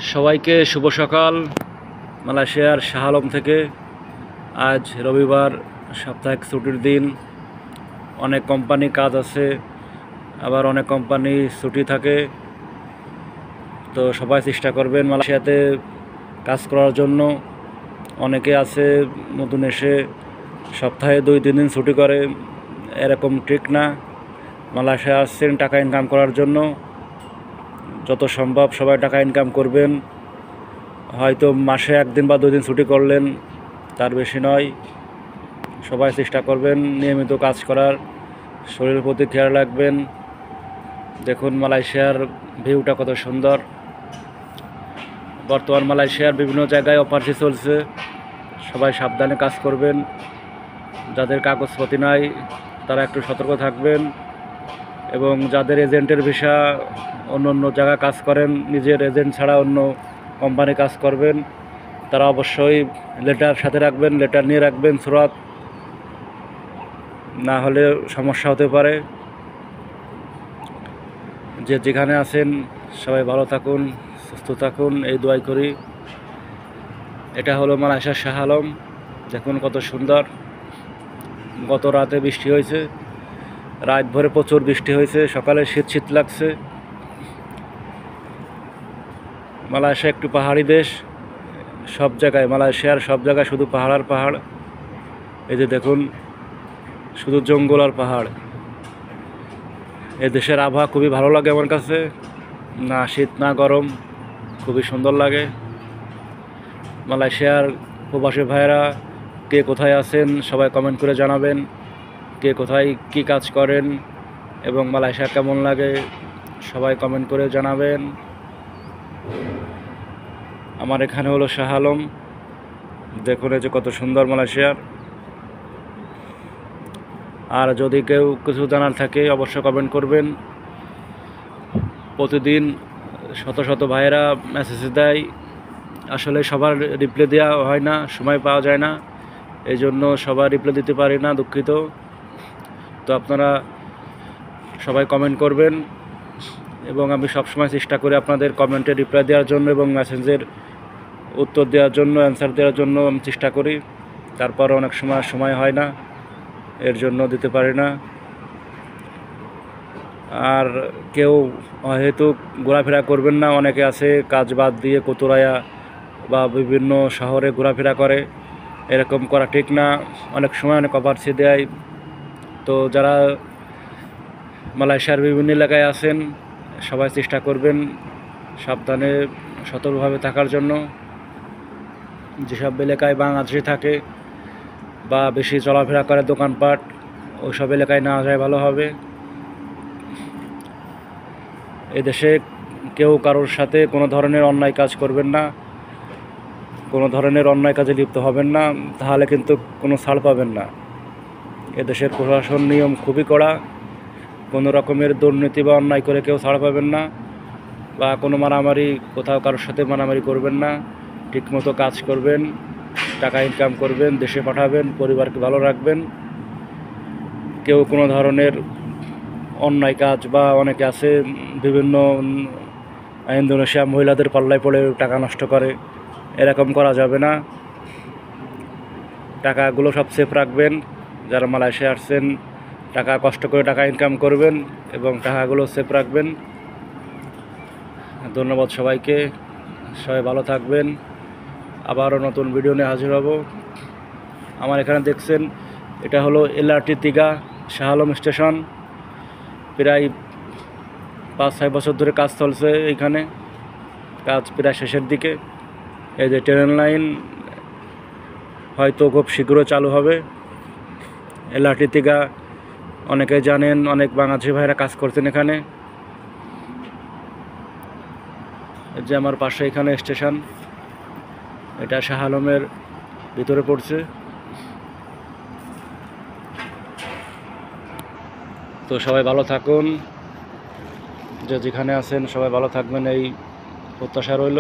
সবাইকে শুভ সকাল। মালয়েশিয়ার শাহ আলম থেকে। আজ রবিবার, সাপ্তাহিক ছুটির দিন। অনেক কোম্পানি কাজ আছে, আবার অনেক কোম্পানি ছুটি থাকে। তো সবাই চেষ্টা করবেন মালয়েশিয়াতে কাজ করার জন্য। অনেকে আছে নতুন এসে সপ্তাহে 2-3 দিন ছুটি করে, এরকম ঠিক না। মালয়েশিয়া আসছেন টাকা ইনকাম করার জন্য, যত সম্ভব সবাই টাকা ইনকাম করবেন। হয়তো মাসে 1 দিন বা 2 দিন ছুটি করলেন, তার বেশি নয়। সবাই চেষ্টা করবেন নিয়মিত কাজ করার, শরীরের প্রতি খেয়াল রাখবেন। দেখুন মালয়েশিয়ার ভিউটা কত সুন্দর। বর্তমান মালয়েশিয়ার বিভিন্ন জায়গায় অপারেশন চলছে, সবাই সাবধানে কাজ করবেন। যাদের কাগজপত্র নাই তারা একটু সতর্ক থাকবেন, এবং যাদের এজেন্টের ভিসা অন্য অন্য জায়গায় কাজ করেন, নিজের এজেন্ট ছাড়া অন্য কোম্পানি কাজ করবেন, তারা অবশ্যই লেটার সাথে রাখবেন, লেটার নিয়ে রাখবেন সুরাত, না হলে সমস্যা হতে পারে। যে যেখানে আছেন সবাই ভালো থাকুন, সুস্থ থাকুন, এই দোয়াই করি। এটা হলো মালয়েশিয়ার শাহ আলম। দেখুন কত সুন্দর। গত রাতে বৃষ্টি হয়েছে, রাত ভরে প্রচুর বৃষ্টি হয়েছে, সকালে শীত শীত লাগছে। মালয়েশিয়া একটু পাহাড়ি দেশ, সব জায়গায় মালয়েশিয়ার সব জায়গায় শুধু পাহাড় আর পাহাড়। এই যে দেখুন, শুধু জঙ্গল আর পাহাড়। এই দেশের আবহাওয়া খুবই ভালো লাগে আমার কাছে, না শীত না গরম, খুবই সুন্দর লাগে। মালয়েশিয়ার প্রবাসী ভাইয়েরা কে কোথায় আছেন সবাই কমেন্ট করে জানাবেন, কে কোথায় কি কাজ করেন এবং মালয়েশিয়া কেমন লাগে সবাই কমেন্ট করে জানাবেন। আমার এখানে হলো শাহ আলম। দেখুন এই যে কত সুন্দর মালয়েশিয়ার। আর যদি কেউ কিছু জানার থাকে অবশ্যই কমেন্ট করবেন। প্রতিদিন শত শত ভাইয়েরা মেসেজ দেয়, আসলে সবার রিপ্লাই দেওয়া হয় না, সময় পাওয়া যায় না, এই জন্য সবার রিপ্লাই দিতে পারি না, দুঃখিত। তো আপনারা সবাই কমেন্ট করবেন, এবং আমি সবসময় চেষ্টা করি আপনাদের কমেন্টে রিপ্লাই দেওয়ার জন্য এবং মেসেজের উত্তর দেওয়ার জন্য, অ্যান্সার দেওয়ার জন্য আমি চেষ্টা করি। তারপর অনেক সময় হয় না, এর জন্য দিতে পারি না। আর কেউ হয়তো ঘোরাফেরা করবেন না, অনেকে আছে কাজ বাদ দিয়ে কোতুরায়া বা বিভিন্ন শহরে ঘোরাফেরা করে, এরকম করা ঠিক না। অনেক সময় অনেক অপারছি দেয়। তো যারা মালয়েশিয়ার বিভিন্ন এলাকায় আছেন সবাই চেষ্টা করবেন সাবধানে সতর্কভাবে থাকার জন্য। যেসব এলাকায় বাংলাদেশি থাকে বা বেশি চলাফেরা করে দোকানপাট, ওইসব এলাকায় না যায় ভালো হবে। এদেশে কেউ কারোর সাথে কোনো ধরনের অন্যায় কাজ করবেন না, কোনো ধরনের অন্যায় কাজে লিপ্ত হবেন না, তাহলে কিন্তু কোনো ছাড় পাবেন না। এদেশের প্রশাসন নিয়ম খুবই কড়া, কোনো রকমের দুর্নীতি বা অন্যায় করে কেউ ছাড় পাবেন না, বা কোনো মারামারি, কোথাও কারোর সাথে মারামারি করবেন না। ঠিকমতো কাজ করবেন, টাকা ইনকাম করবেন, দেশে পাঠাবেন, পরিবারকে ভালো রাখবেন। কেউ কোনো ধরনের অন্যায় কাজ, বা অনেকে আছে বিভিন্ন ইন্দোনেশিয়া মহিলাদের পাল্লায় পড়ে টাকা নষ্ট করে, এরকম করা যাবে না। টাকাগুলো সব সেফ রাখবেন। যারা মালয়েশিয়া আসছেন টাকা কষ্ট করে টাকা ইনকাম করবেন এবং টাকাগুলো সেফ রাখবেন। ধন্যবাদ সবাইকে, সবাই ভালো থাকবেন। আবারও নতুন ভিডিও নিয়ে হাজির হব। আমার এখানে দেখছেন, এটা হলো LRT 3 শাহ আলম স্টেশন। প্রায় 5-6 বছর ধরে কাজ চলছে এইখানে, কাজ প্রায় শেষের দিকে। এই যে ট্রেন লাইন হয়তো খুব শীঘ্রই চালু হবে। LRT 3 অনেকে জানেন, অনেক বাংলাদেশি ভাইরা কাজ করছেন এখানে। এই যে আমার পাশে এখানে স্টেশন, এটা শাহ আলমের ভিতরে পড়ছে। তো সবাই ভালো থাকুন, যে যেখানে আছেন সবাই ভালো থাকবেন, এই প্রত্যাশা রইল।